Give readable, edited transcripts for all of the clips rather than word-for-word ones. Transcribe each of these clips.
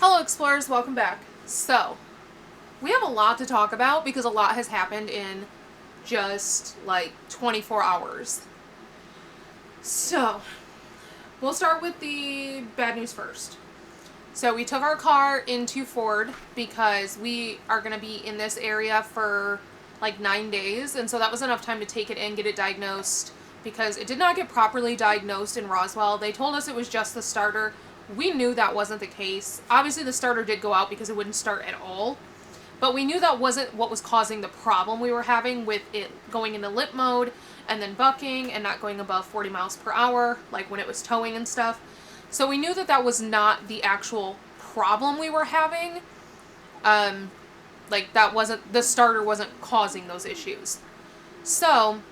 Hello explorers, welcome back. So, we have a lot to talk about because a lot has happened in just like 24 hours. So, we'll start with the bad news first. So we took our car into Ford because we are going to be in this area for like 9 days, and so that was enough time to take it in, get it diagnosed, because it did not get properly diagnosed in Roswell. They told us it was just the starter. We knew that wasn't the case. Obviously the starter did go out because it wouldn't start at all, but we knew that wasn't what was causing the problem we were having with it going into limp mode and then bucking and not going above 40 miles per hour, like when it was towing and stuff. So we knew that that was not the actual problem we were having. Like that wasn't, the starter wasn't causing those issues. So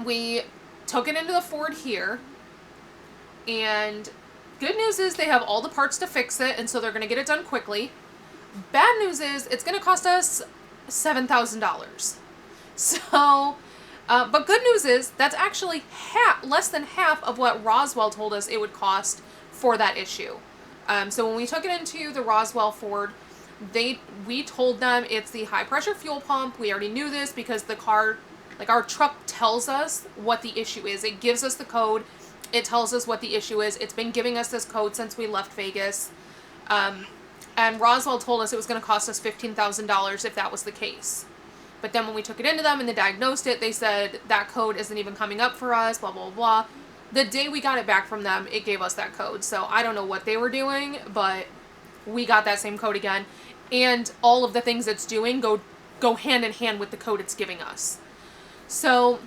we took it into the Ford here, and good news is they have all the parts to fix it, and so they're going to get it done quickly. Bad news is it's going to cost us $7,000. So, but good news is that's actually less than half of what Roswell told us it would cost for that issue. So when we took it into the Roswell Ford, we told them it's the high pressure fuel pump. We already knew this because the car, like our truck, tells us what the issue is. It gives us the code. It tells us what the issue is. It's been giving us this code since we left Vegas. And Roswell told us it was going to cost us $15,000 if that was the case. But then when we took it into them and they diagnosed it, they said that code isn't even coming up for us, blah, blah, blah. The day we got it back from them, it gave us that code. So I don't know what they were doing, but we got that same code again. And all of the things it's doing go hand in hand with the code it's giving us. So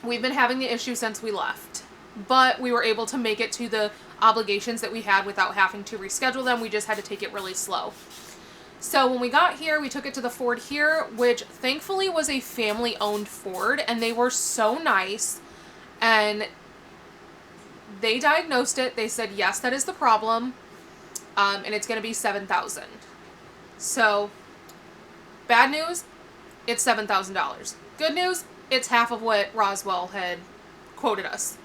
we've been having the issue since we left. But we were able to make it to the obligations that we had without having to reschedule them. We just had to take it really slow. So when we got here, we took it to the Ford here, which thankfully was a family-owned Ford, and they were so nice. And they diagnosed it. They said, yes, that is the problem, and it's going to be $7,000. So, bad news, it's $7,000. Good news, it's half of what Roswell had quoted us.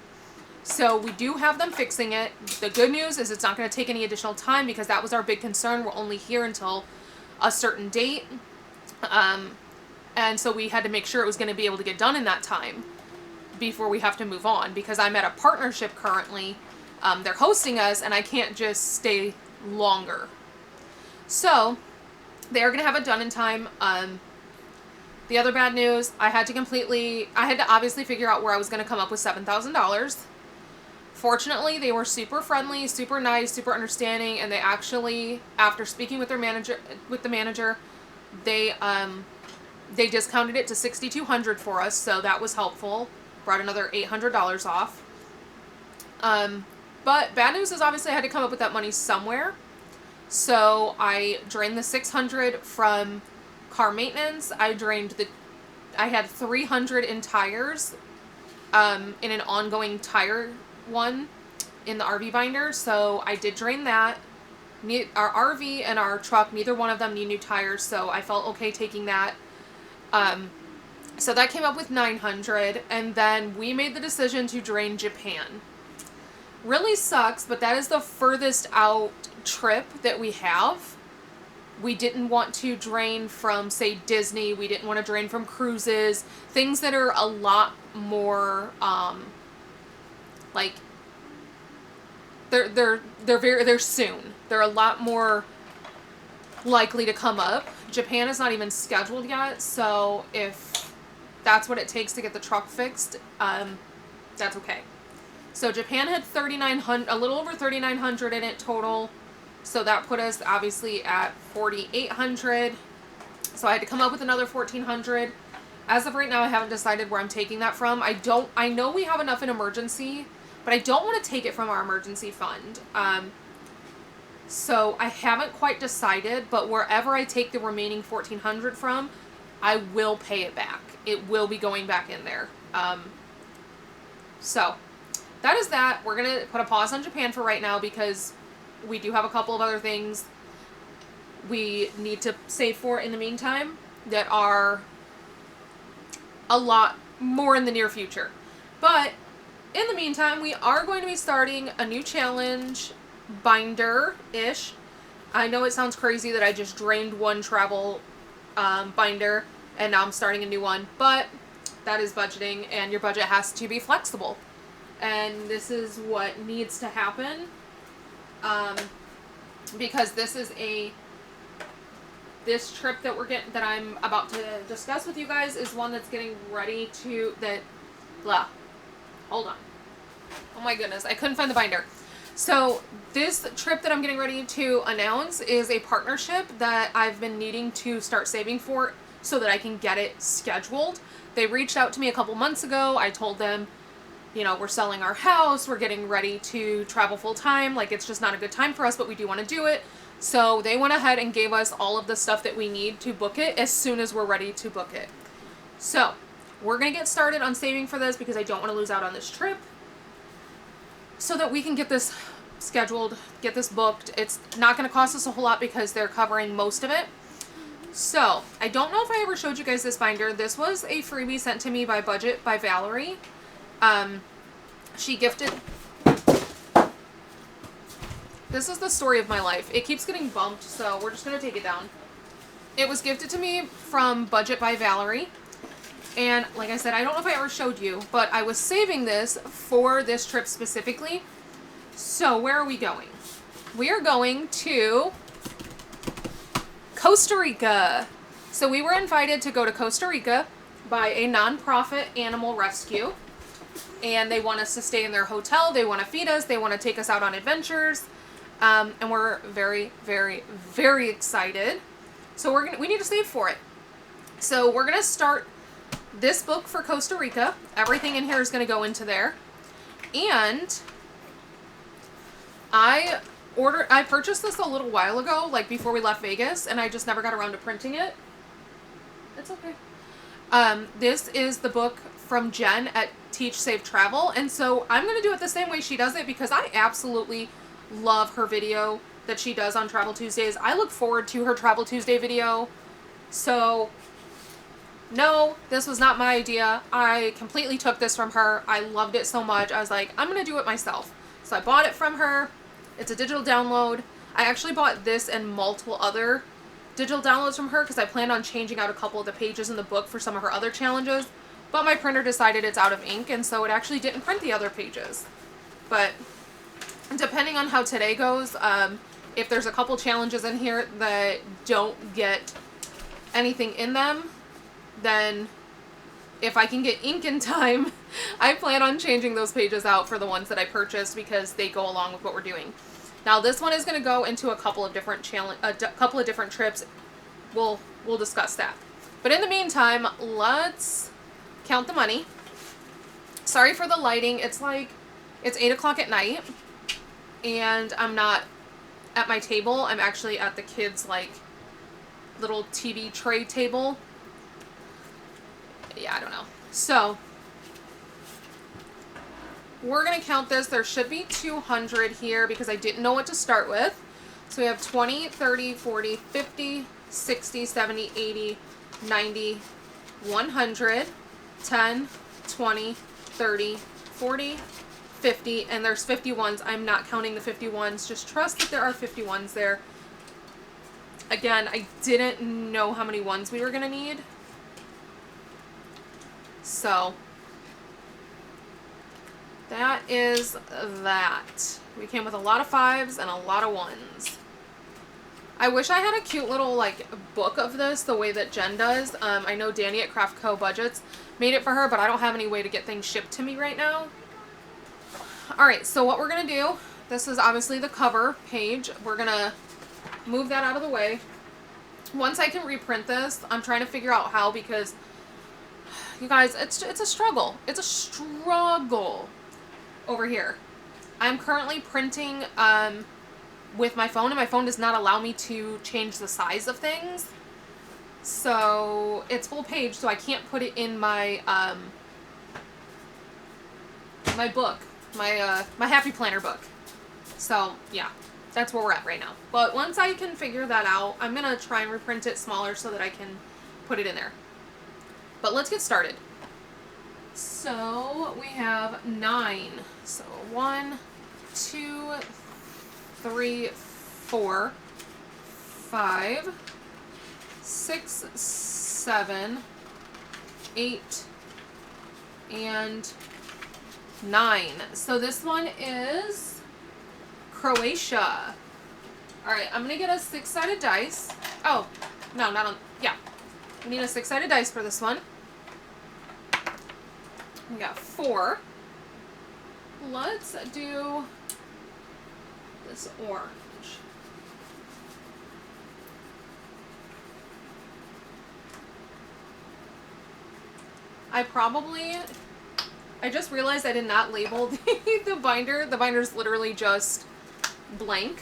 So we do have them fixing it. The good news is it's not going to take any additional time because that was our big concern. We're only here until a certain date. And so we had to make sure it was going to be able to get done in that time before we have to move on, because I'm at a partnership currently. They're hosting us and I can't just stay longer. So they are going to have it done in time. The other bad news, I had to obviously figure out where I was going to come up with $7,000. Fortunately, they were super friendly, super nice, super understanding, and they actually, after speaking with the manager, they discounted it to $6,200 for us, so that was helpful. Brought another $800 off. But bad news is obviously I had to come up with that money somewhere. So I drained the $600 from car maintenance. I had $300 in tires, in an ongoing tire one in the RV binder. So I did drain that. Our RV and our truck, neither one of them need new tires, so I felt okay taking that. So that came up with $900, and then we made the decision to drain Japan. Really sucks, but that is the furthest out trip that we have. We didn't want to drain from, say, Disney. We didn't want to drain from cruises. Things that are a lot more, like, they're soon. They're a lot more likely to come up. Japan is not even scheduled yet, so if that's what it takes to get the truck fixed, that's okay. So Japan had a little over $3,900 in it total. So that put us obviously at $4,800. So I had to come up with another $1,400. As of right now, I haven't decided where I'm taking that from. I know we have enough in emergency, but I don't want to take it from our emergency fund. So I haven't quite decided, but wherever I take the remaining $1,400 from, I will pay it back. It will be going back in there. So that is that. We're going to put a pause on Japan for right now because we do have a couple of other things we need to save for in the meantime that are a lot more in the near future. But in the meantime, we are going to be starting a new challenge binder-ish I know it sounds crazy that I just drained one travel binder and now I'm starting a new one, but that is budgeting, and your budget has to be flexible. And this is what needs to happen, because this trip that I'm about to discuss with you guys is one that's getting ready to, hold on. Oh my goodness, I couldn't find the binder. So this trip that I'm getting ready to announce is a partnership that I've been needing to start saving for so that I can get it scheduled. They reached out to me a couple months ago. I told them, you know, we're selling our house, we're getting ready to travel full time, like it's just not a good time for us, but we do want to do it. So they went ahead and gave us all of the stuff that we need to book it as soon as we're ready to book it. So we're going to get started on saving for this because I don't want to lose out on this trip, so that we can get this scheduled, get this booked. It's not going to cost us a whole lot because they're covering most of it. So I don't know if I ever showed you guys this binder. This was a freebie sent to me by Budget by Valerie. She gifted, this is the story of my life. It keeps getting bumped, so we're just going to take it down. It was gifted to me from Budget by Valerie. And like I said, I don't know if I ever showed you, but I was saving this for this trip specifically. So where are we going? We are going to Costa Rica. So we were invited to go to Costa Rica by a nonprofit animal rescue. And they want us to stay in their hotel. They want to feed us. They want to take us out on adventures. And we're very, very, very excited. So we need to save for it. So we're going to start this book for Costa Rica. Everything in here is going to go into there. And I purchased this a little while ago, like before we left Vegas, and I just never got around to printing it. It's okay. This is the book from Jen at Teach Save Travel, and so I'm going to do it the same way she does it because I absolutely love her video that she does on Travel Tuesdays. I look forward to her Travel Tuesday video. So no, this was not my idea. I completely took this from her. I loved it so much. I was like, I'm going to do it myself. So I bought it from her. It's a digital download. I actually bought this and multiple other digital downloads from her because I planned on changing out a couple of the pages in the book for some of her other challenges. But my printer decided it's out of ink, and so it actually didn't print the other pages. But depending on how today goes, if there's a couple challenges in here that don't get anything in them, then if I can get ink in time, I plan on changing those pages out for the ones that I purchased because they go along with what we're doing. Now this one is going to go into a couple of different trips. We'll discuss that. But in the meantime, let's count the money. Sorry for the lighting. It's 8 o'clock at night, and I'm not at my table. I'm actually at the kids' little TV tray table. Yeah, I don't know. So we're going to count this. There should be 200 here because I didn't know what to start with. So we have 20, 30, 40, 50, 60, 70, 80, 90, 100, 10, 20, 30, 40, 50, and there's 51s. I'm not counting the 51s. Just trust that there are 51s there. Again, I didn't know how many ones we were going to need. So that is that. We came with a lot of 5s and a lot of 1s. I wish I had a cute little book of this the way that Jen does. I know Danny at Craft Co. Budgets made it for her, but I don't have any way to get things shipped to me right now. Alright, so what we're going to do, this is obviously the cover page. We're going to move that out of the way. Once I can reprint this, I'm trying to figure out how, because you guys, it's a struggle. It's a struggle over here. I'm currently printing with my phone, and my phone does not allow me to change the size of things. So it's full page, so I can't put it in my my book, my Happy Planner book. So yeah, that's where we're at right now. But once I can figure that out, I'm gonna try and reprint it smaller so that I can put it in there. But let's get started. So we have 9. So 1, 2, 3, 4, 5, 6, 7, 8, and 9. So this one is Croatia. All right, I'm gonna get a 6-sided dice. Oh, no, not on, yeah. We need a 6-sided dice for this one. We got 4. Let's do this orange. I just realized I did not label the binder. The binder's literally just blank.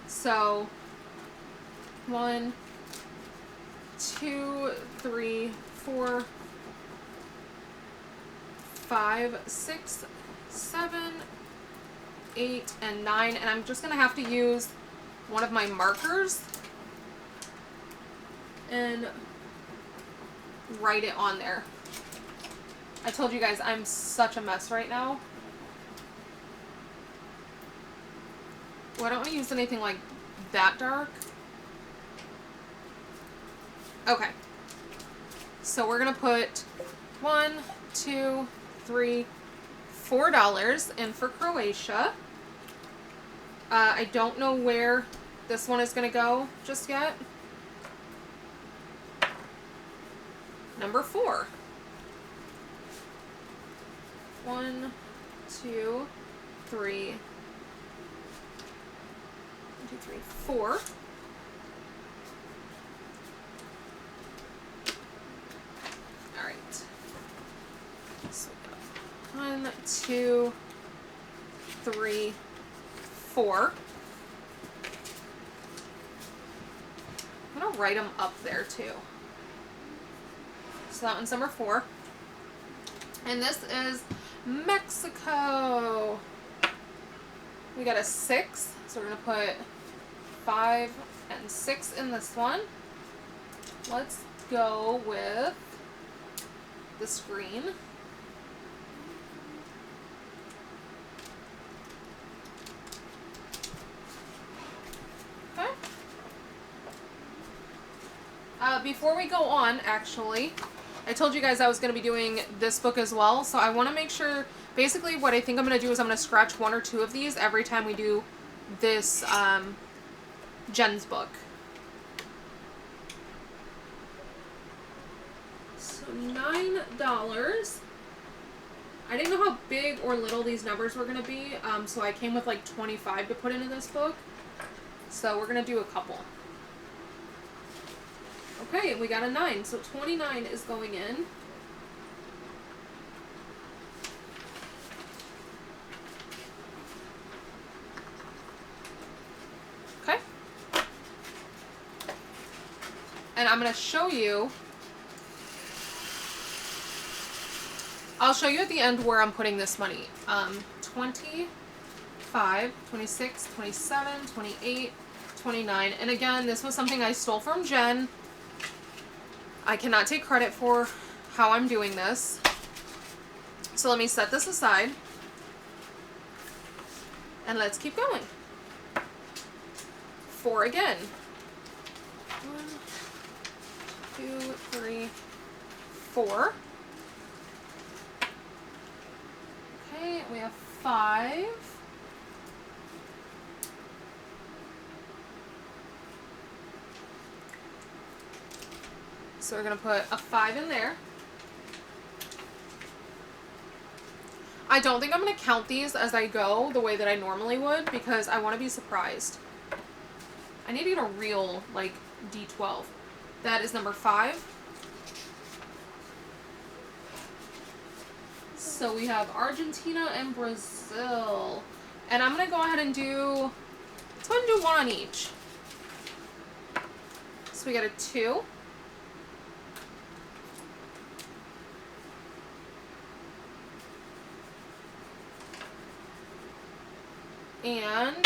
So 1, 2, 3, 4, 5, 6, 7, 8, and 9. And I'm just gonna have to use one of my markers and write it on there. I told you guys I'm such a mess right now. Well, I don't want to use anything like that dark. Okay. So we're going to put $1, $2, $3, $4 in for Croatia. I don't know where this one is going to go just yet. Number 4. 1, 2, 3, 1, 2, 3, 4. All right. So we got 1, 2, 3, 4. I'm gonna write them up there too. So that one's number 4. And this is Mexico. We got a 6, so we're gonna put 5 and 6 in this one. Let's go with this green. Okay. Before we go on, actually, I told you guys I was going to be doing this book as well, so I want to make sure, basically what I think I'm going to do is I'm going to scratch 1 or 2 of these every time we do this Jen's book. So $9. I didn't know how big or little these numbers were going to be, so I came with like 25 to put into this book. So we're going to do a couple. Okay, we got a 9, so 29 is going in. Okay. And I'm going to show you, I'll show you at the end where I'm putting this money. 25, 26, 27, 28, 29. And again, this was something I stole from Jen. I cannot take credit for how I'm doing this. So let me set this aside. And let's keep going. 4 again. 1, 2, 3, 4. Okay, we have 5. So we're going to put a 5 in there. I don't think I'm going to count these as I go the way that I normally would because I want to be surprised. I need to get a real, like, D12. That is number 5. So we have Argentina and Brazil. And I'm going to go ahead and do, let's go ahead and do 1 on each. So we got a 2. And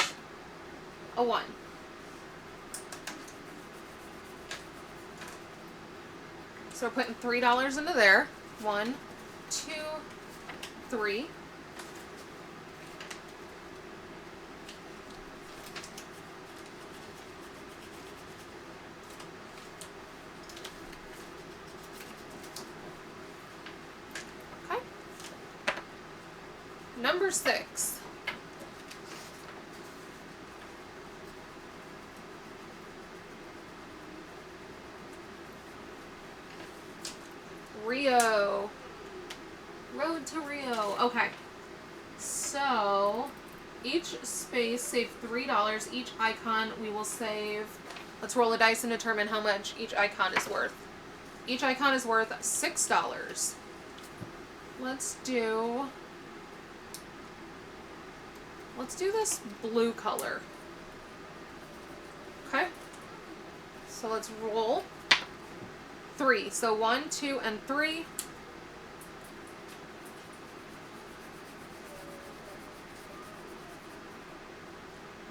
a 1. So we're putting $3 into there. 1, 2, 3. Number 6. Rio. Road to Rio. Okay. So, each space save $3. Each icon we will save. Let's roll a dice and determine how much each icon is worth. Each icon is worth $6. Let's do this blue color. Okay. So let's roll 3. So 1, 2, and 3.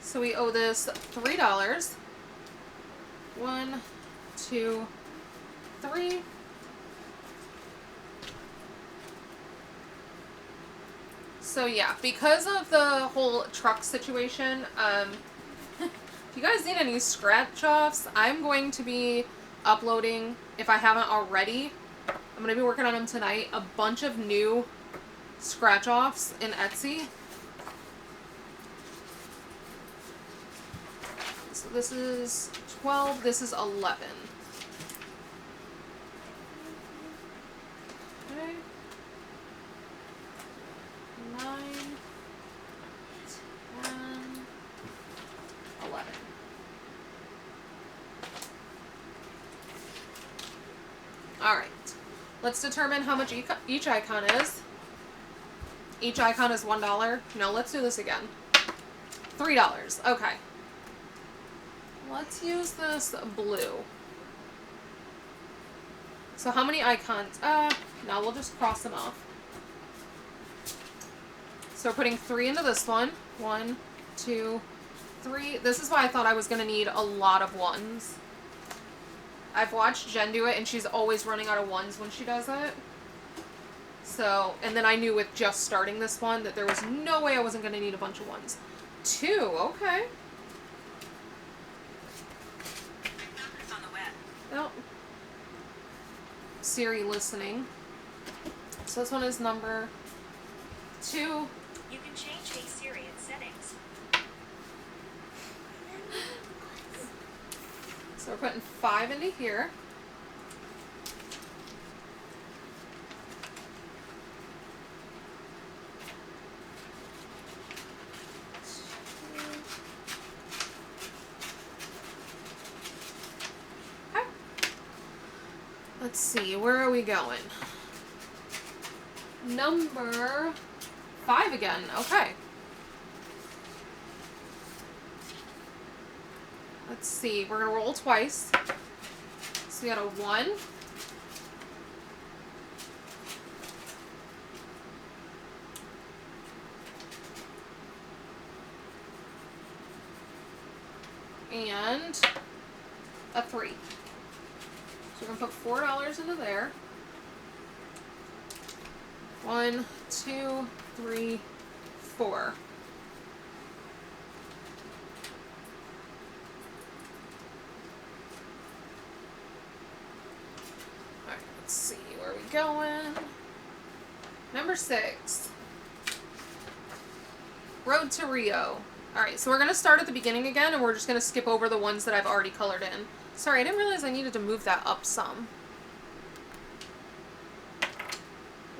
So we owe this $3. 1, 2, 3. So yeah, because of the whole truck situation, if you guys need any scratch offs, I'm going to be uploading, if I haven't already, I'm going to be working on them tonight, a bunch of new scratch offs in Etsy. So this is 12, this is 11. Okay. 9, 10, 11. Alright. Let's determine how much each icon is. Each icon is $1. No, let's do this again. $3. Okay. Let's use this blue. So how many icons? No, we'll just cross them off. So we're putting 3 into this one. 1, 2, 3. This is why I thought I was going to need a lot of 1s. I've watched Jen do it, and she's always running out of 1s when she does it. So, and then I knew with just starting this one that there was no way I wasn't going to need a bunch of 1s. 2, okay. Oh. Siri listening. So this one is number 2. You can change Hey Siri in settings. So we're putting 5 into here. Okay. Let's see, where are we going? Number 5 again, okay. Let's see, we're going to roll twice. So we got a 1. And a 3. So we're going to put $4 into there. 1, 2, 3, 4. Let's see, where are we going? Number 6. Road to Rio. Alright, so we're going to start at the beginning again, and we're just going to skip over the ones that I've already colored in. Sorry, I didn't realize I needed to move that up some.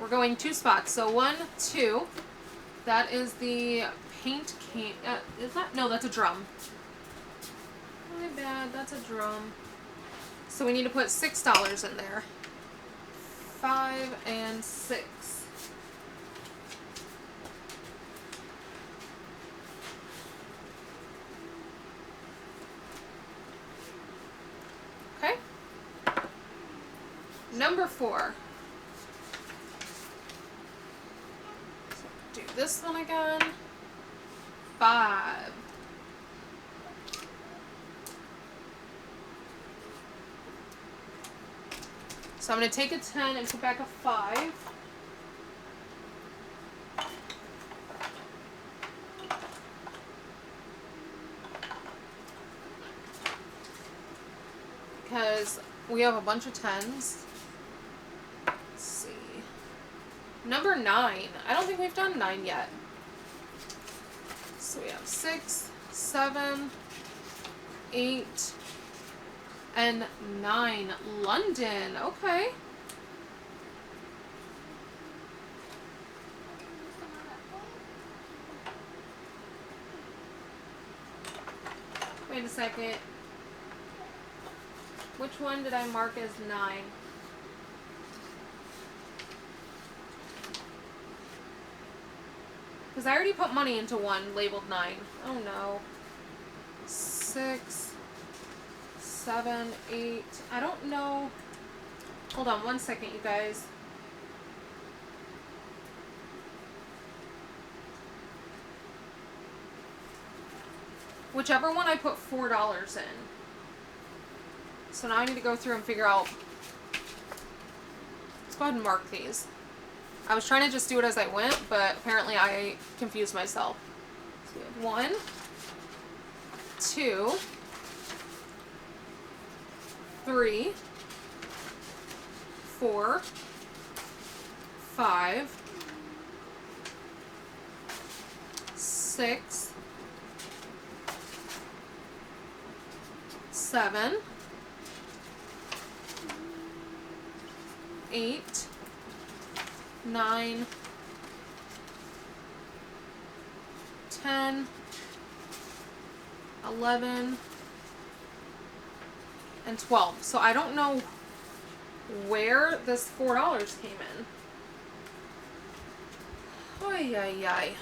We're going 2 spots. So 1, 2. That is the paint can. Is that? No, that's a drum. My bad, that's a drum. So we need to put $6 in there. 5 and 6. Okay. Number 4. So do this one again. 5. So I'm going to take a 10 and put back a 5. Because we have a bunch of 10s. Let's see. Number 9. I don't think we've done 9 yet. So we have 6, 7, 8, and 9. London. Okay. Wait a second. Which one did I mark as 9? Because I already put money into one labeled 9. Oh no. 6, 7, 8. I don't know. Hold on one second, you guys. Whichever one I put $4 in. So now I need to go through and figure out. Let's go ahead and mark these. I was trying to just do it as I went, but apparently I confused myself. So we have 1, 2, 3, 4, 5, 6, 7, 8, 9, 10, 11, and 12. So I don't know where this $4 came in. Ay, ay, ay.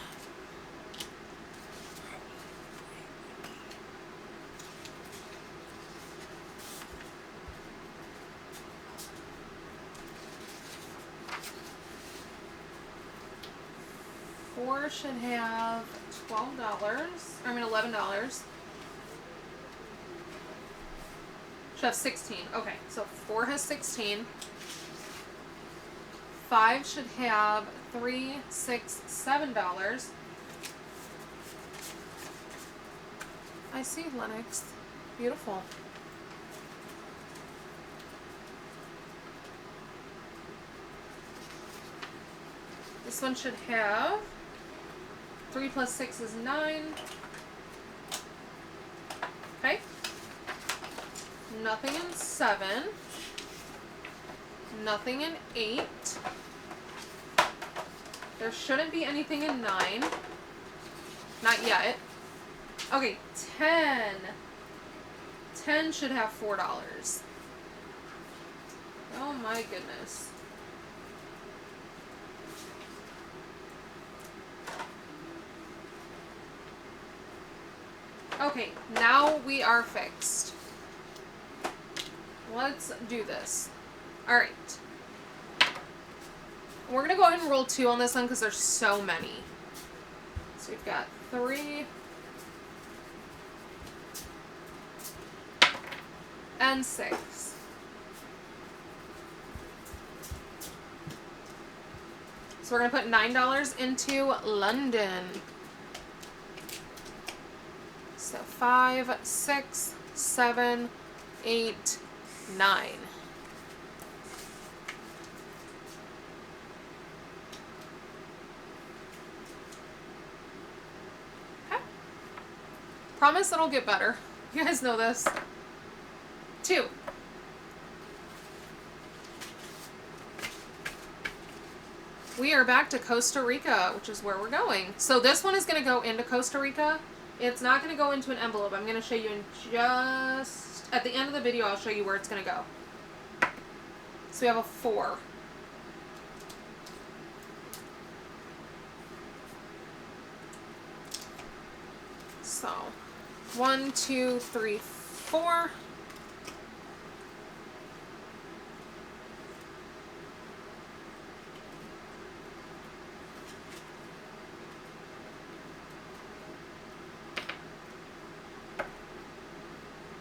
Four should have $11. Should have 16. Okay, so 4 has 16. 5 should have $3, $6, $7. I see, Lennox. Beautiful. This one should have 3 plus 6 is 9. Okay. Nothing in 7. Nothing in 8. There shouldn't be anything in 9. Not yet. Okay, 10. 10 should have $4. Oh my goodness. Okay, now we are fixed. Let's do this. Alright. We're going to go ahead and roll 2 on this one because there's so many. So we've got 3 and 6. So we're going to put $9 into London. So 5, 6, 7, 8, 9. Okay. Promise it'll get better. You guys know this. 2. We are back to Costa Rica, which is where we're going. So this one is going to go into Costa Rica. It's not going to go into an envelope. I'm going to show you in just... At the end of the video, I'll show you where it's going to go. So we have a 4. So, 1, 2, 3, 4.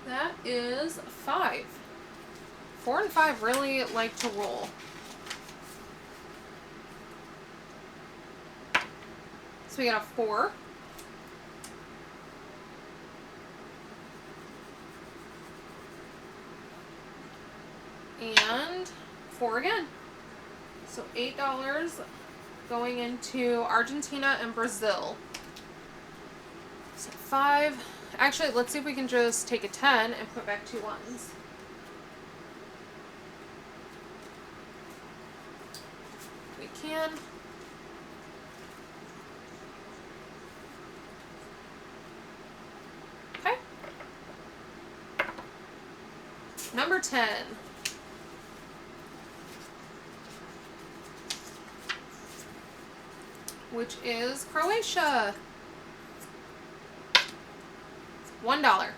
That is 5. 4 and 5 really like to roll. So we got a 4. And 4 again. So $8 going into Argentina and Brazil. So 5. Actually, let's see if we can just take a 10 and put back 2 ones. We can. Okay. Number 10. Which is Croatia. $1.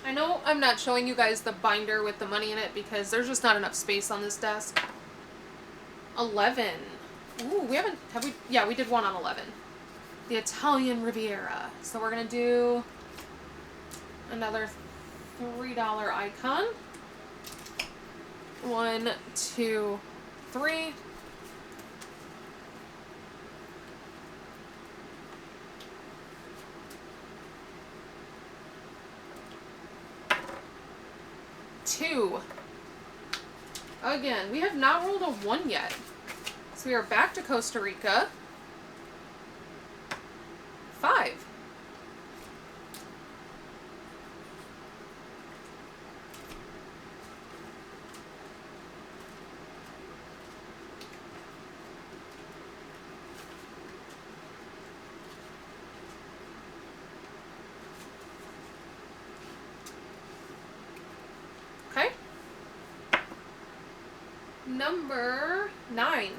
I know I'm not showing you guys the binder with the money in it because there's just not enough space on this desk. 11. Ooh, we haven't, have we? Yeah, we did one on 11. The Italian Riviera. So we're going to do another $3 icon. 1, 2, 3. Two. Again, we have not rolled a 1 yet. So we are back to Costa Rica. 5. Okay. Number 9.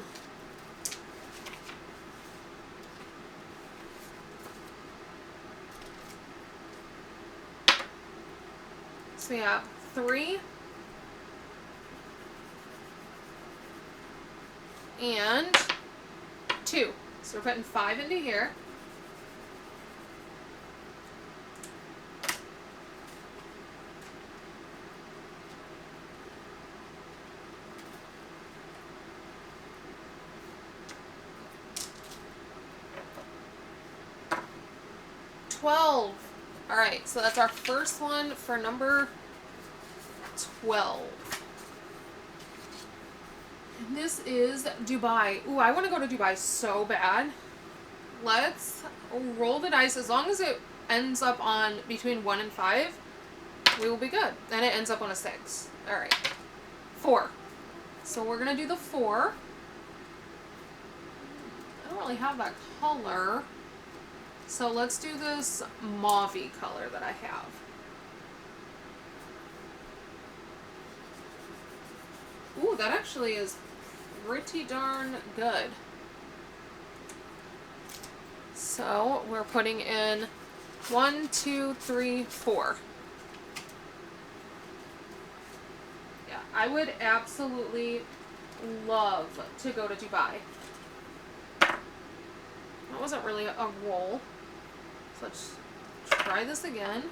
So we have 3 and 2. So we're putting 5 into here. $12. All right, so that's our first one for number 12. And this is Dubai. Ooh, I want to go to Dubai so bad. Let's roll the dice. As long as it ends up on between 1 and 5, we will be good. And it ends up on a 6. All right. 4. So we're going to do the 4. I don't really have that color. So let's do this mauve-y color that I have. Ooh, that actually is pretty darn good. So we're putting in 1, 2, 3, 4. Yeah, I would absolutely love to go to Dubai. That wasn't really a roll. So let's try this again.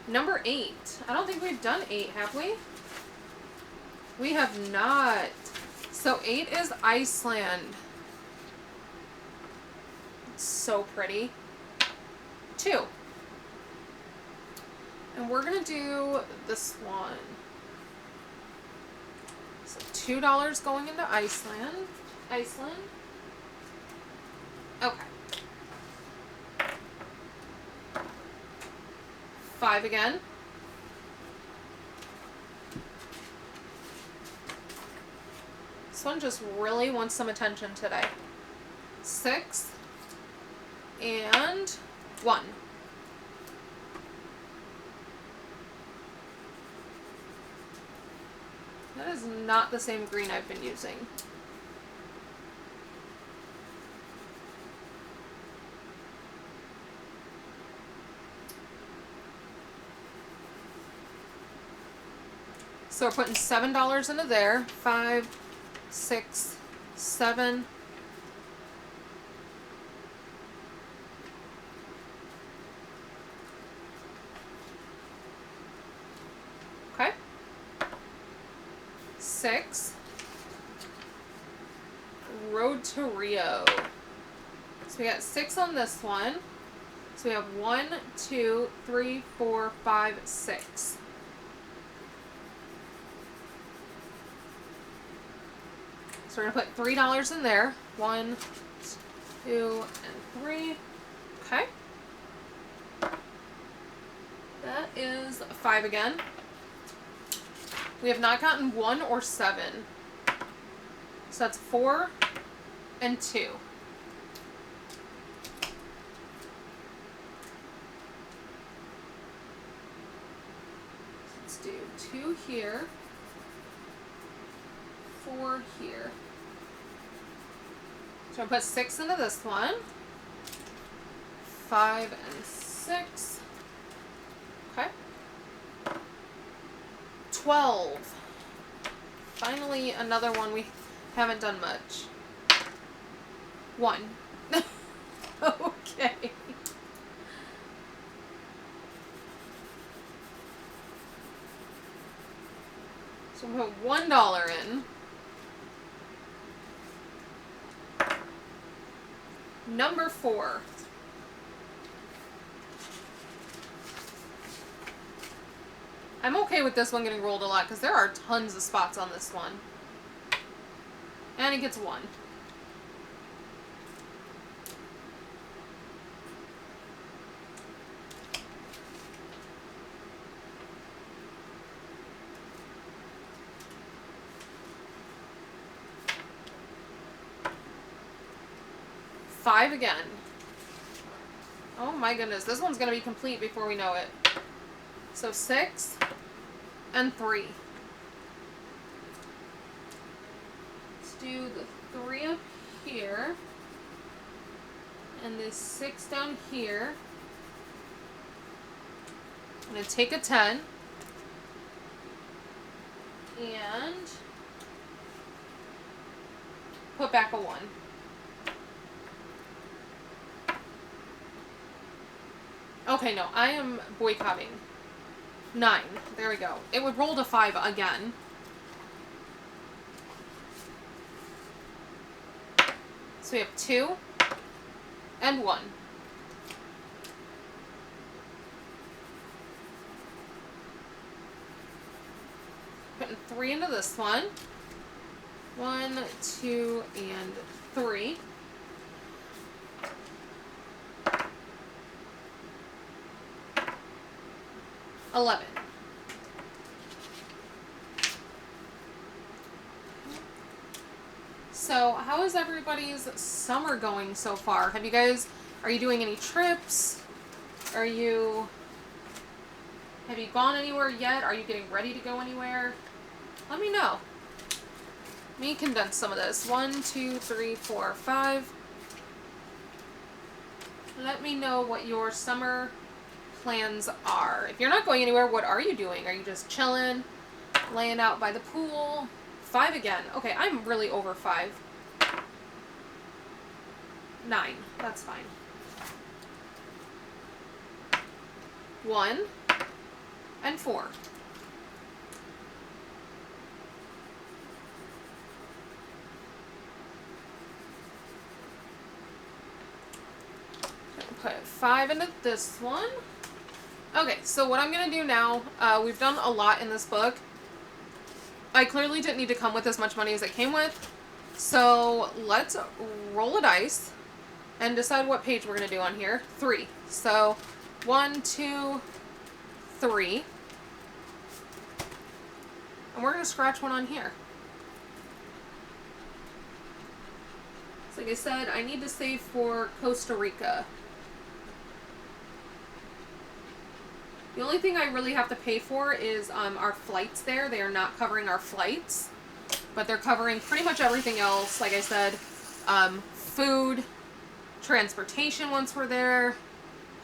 Number 8. I don't think we've done 8, have we? We have not. So 8 is Iceland. It's so pretty. 2. And we're going to do this one. So $2 going into Iceland. Okay. 5 again. This one just really wants some attention today. 6 and 1. That is not the same green I've been using. So we're putting $7 into there. 5, 6, 7. Okay. 6. Road to Rio. So we got 6 on this one. So we have 1, 2, 3, 4, 5, 6. So we're going to put $3 in there. 1, 2, and 3. Okay. That is 5 again. We have not gotten 1 or 7. So that's 4 and 2. Let's do 2 here. 4 here. So I'll put 6 into this one. 5 and 6. Okay. 12. Finally, another one we haven't done much. 1. Okay. So we'll put $1 in. Number 4. I'm okay with this one getting rolled a lot because there are tons of spots on this one. And it gets 1. $5 again. Oh my goodness, this one's going to be complete before we know it. So 6 and 3. Let's do the 3 up here. And this 6 down here. I'm going to take a 10. And put back a 1. Okay, no, I am boycotting. 9. There we go. It would roll to 5 again. So we have 2 and 1. Putting 3 into this one. 1, 2, and 3. $11. So, how is everybody's summer going so far? Are you doing any trips? Have you gone anywhere yet? Are you getting ready to go anywhere? Let me know. Let me condense some of this. 1, 2, 3, 4, 5. Let me know what your summer plans are. If you're not going anywhere, what are you doing? Are you just chilling, laying out by the pool? 5 again. Okay, I'm really over 5. 9. That's fine. 1 and 4. Put 5 into this one. Okay, so what I'm going to do now, we've done a lot in this book. I clearly didn't need to come with as much money as it came with. So let's roll a dice and decide what page we're going to do on here. 3. So 1, 2, 3. And we're going to scratch one on here. So like I said, I need to save for Costa Rica. The only thing I really have to pay for is our flights there. They are not covering our flights, but they're covering pretty much everything else. Like I said, food, transportation once we're there,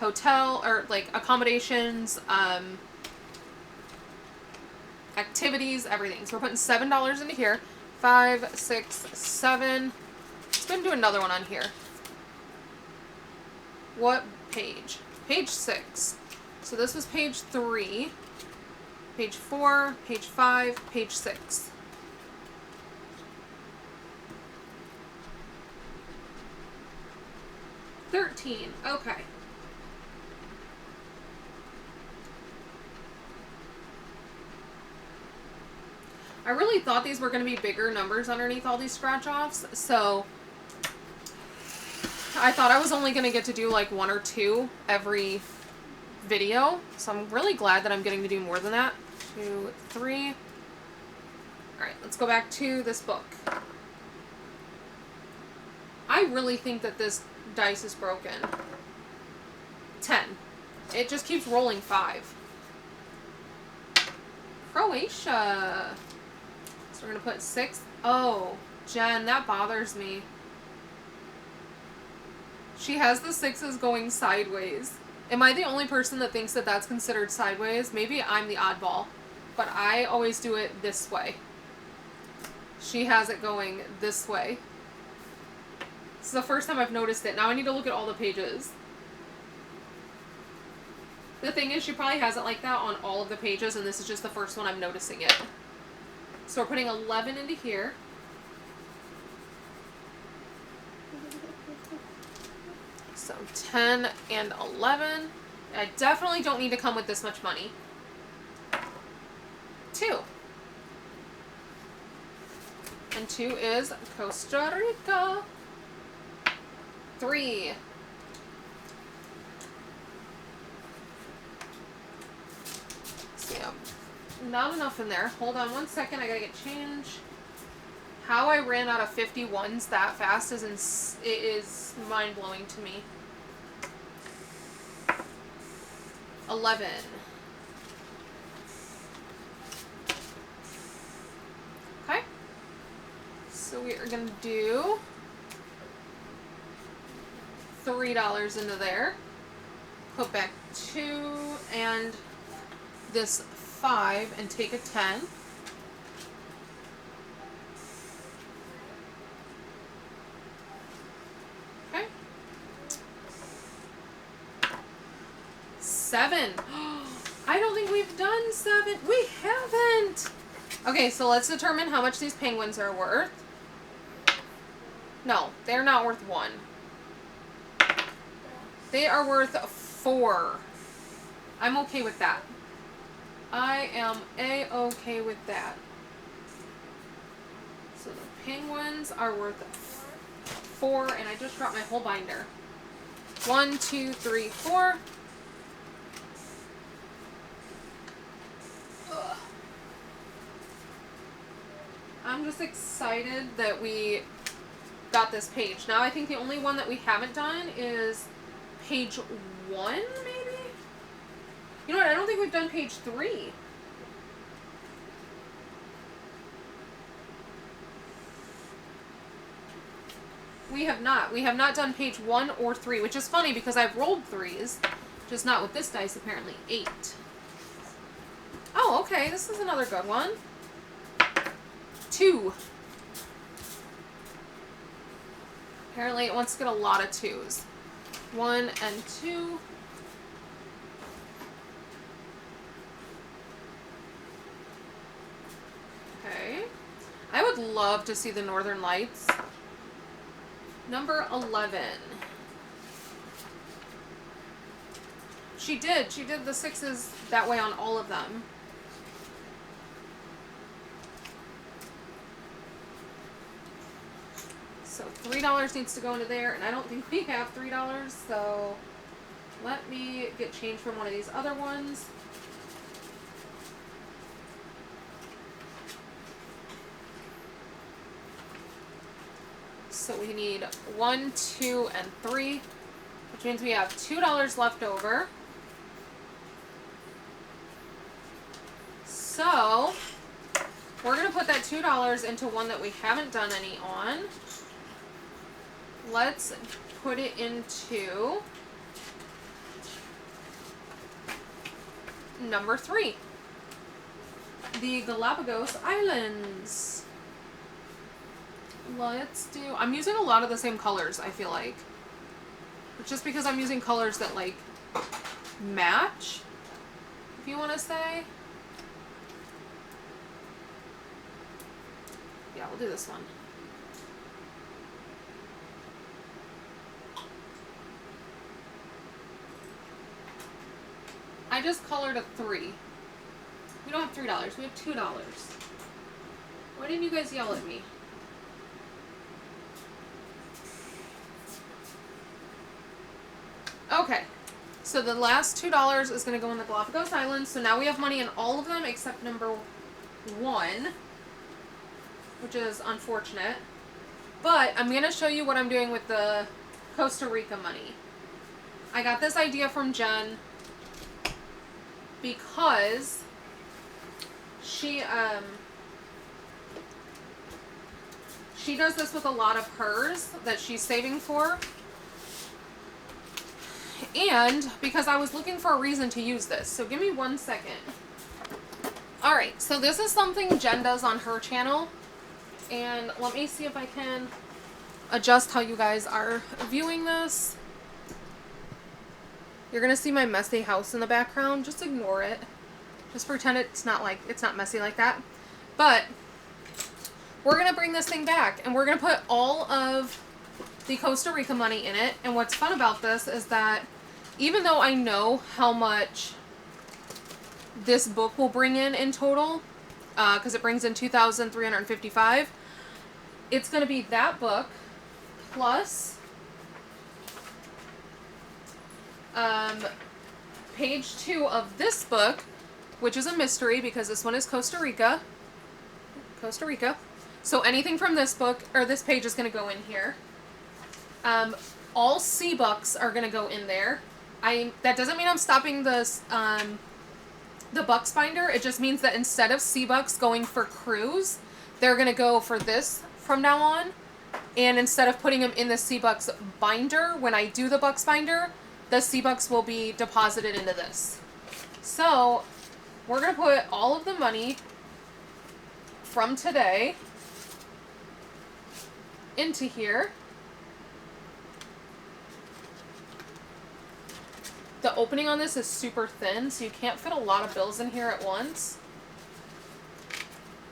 hotel, or like accommodations, activities, everything. So we're putting $7 into here. 5, 6, 7. Let's go and do another one on here. What page? Page 6. So this was page 3, page 4, page 5, page 6. 13. Okay. I really thought these were going to be bigger numbers underneath all these scratch-offs, so I thought I was only going to get to do like 1 or 2 every video, so I'm really glad that I'm getting to do more than that. 2, 3. Alright, let's go back to this book. I really think that this dice is broken. 10. It just keeps rolling 5. Croatia. So we're going to put 6. Oh, Jen, that bothers me. She has the 6s going sideways. Am I the only person that thinks that that's considered sideways? Maybe I'm the oddball, but I always do it this way. She has it going this way. This is the first time I've noticed it. Now I need to look at all the pages. The thing is, she probably has it like that on all of the pages, and this is just the first one I'm noticing it. So we're putting 11 into here. So 10 and 11. I definitely don't need to come with this much money. 2. And 2 is Costa Rica. 3. So yeah, not enough in there. Hold on 1 second, I gotta get change. How I ran out of 51s that fast is mind-blowing to me. 11. Okay. So we are going to do $3 into there. Put back 2 and this 5 and take a 10. Okay. 7. I don't think we've done 7. We haven't. Okay, so let's determine how much these penguins are worth. No, they're not worth 1. They are worth 4. I'm okay with that. I am A-okay with that. So the penguins are worth 4, and I just dropped my whole binder. 1, 2, 3, 4. Ugh. I'm just excited that we got this page. Now I think the only one that we haven't done is page 1, maybe? You know what? I don't think we've done page 3. We have not. We have not done page 1 or 3, which is funny because I've rolled 3s, just not with this dice, apparently. 8. Oh, okay. This is another good one. 2. Apparently it wants to get a lot of 2s. 1 and 2. Okay. I would love to see the Northern Lights. Number 11. She did the 6s that way on all of them. So $3 needs to go into there, and I don't think we have $3, so let me get change from one of these other ones. So we need 1, 2, and 3, which means we have $2 left over. So we're going to put that $2 into one that we haven't done any on. Let's put it into number 3, the Galapagos Islands. Let's do, I'm using a lot of the same colors, I feel like. But just because I'm using colors that, like, match, if you want to say. Yeah, we'll do this one. I just colored a 3. We don't have $3. We have $2. Why didn't you guys yell at me? Okay. So the last $2 is going to go in the Galapagos Islands. So now we have money in all of them except number 1, which is unfortunate. But I'm going to show you what I'm doing with the Costa Rica money. I got this idea from Jen because she does this with a lot of hers that she's saving for. And because I was looking for a reason to use this. So give me 1 second. Alright, so this is something Jen does on her channel. And let me see if I can adjust how you guys are viewing this. You're going to see my messy house in the background. Just ignore it. Just pretend it's not messy like that. But we're going to bring this thing back. And we're going to put all of the Costa Rica money in it. And what's fun about this is that even though I know how much this book will bring in total, because it brings in $2,355, it's going to be that book plus page 2 of this book, which is a mystery because this one is Costa Rica. So anything from this book or this page is going to go in here. All C books are going to go in there. That doesn't mean I'm stopping this the Bucks binder. It just means that instead of C bucks going for cruise, they're going to go for this from now on. And instead of putting them in the C bucks binder, when I do the Bucks binder, the C bucks will be deposited into this. So we're going to put all of the money from today into here. The opening on this is super thin, so you can't fit a lot of bills in here at once.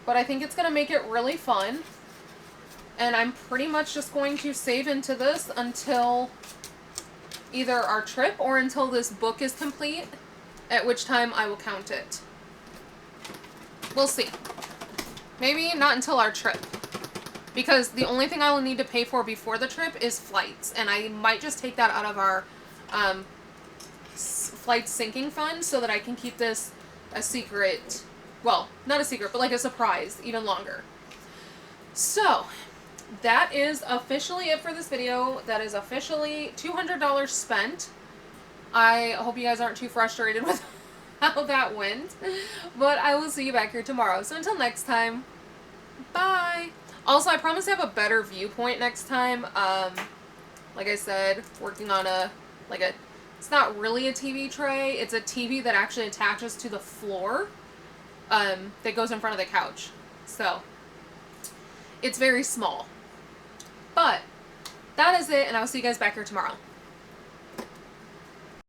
But I think it's going to make it really fun. And I'm pretty much just going to save into this until either our trip or until this book is complete, at which time I will count it. We'll see. Maybe not until our trip. Because the only thing I will need to pay for before the trip is flights. And I might just take that out of our flight sinking fund so that I can keep this a secret. Well, not a secret, but like a surprise even longer. So, that is officially it for this video. That is officially $200 spent. I hope you guys aren't too frustrated with how that went. But I will see you back here tomorrow. So until next time, bye! Also, I promise to have a better viewpoint next time. Like I said, working on it's not really a TV tray. It's a TV that actually attaches to the floor that goes in front of the couch. So, it's very small. But, that is it, and I'll see you guys back here tomorrow.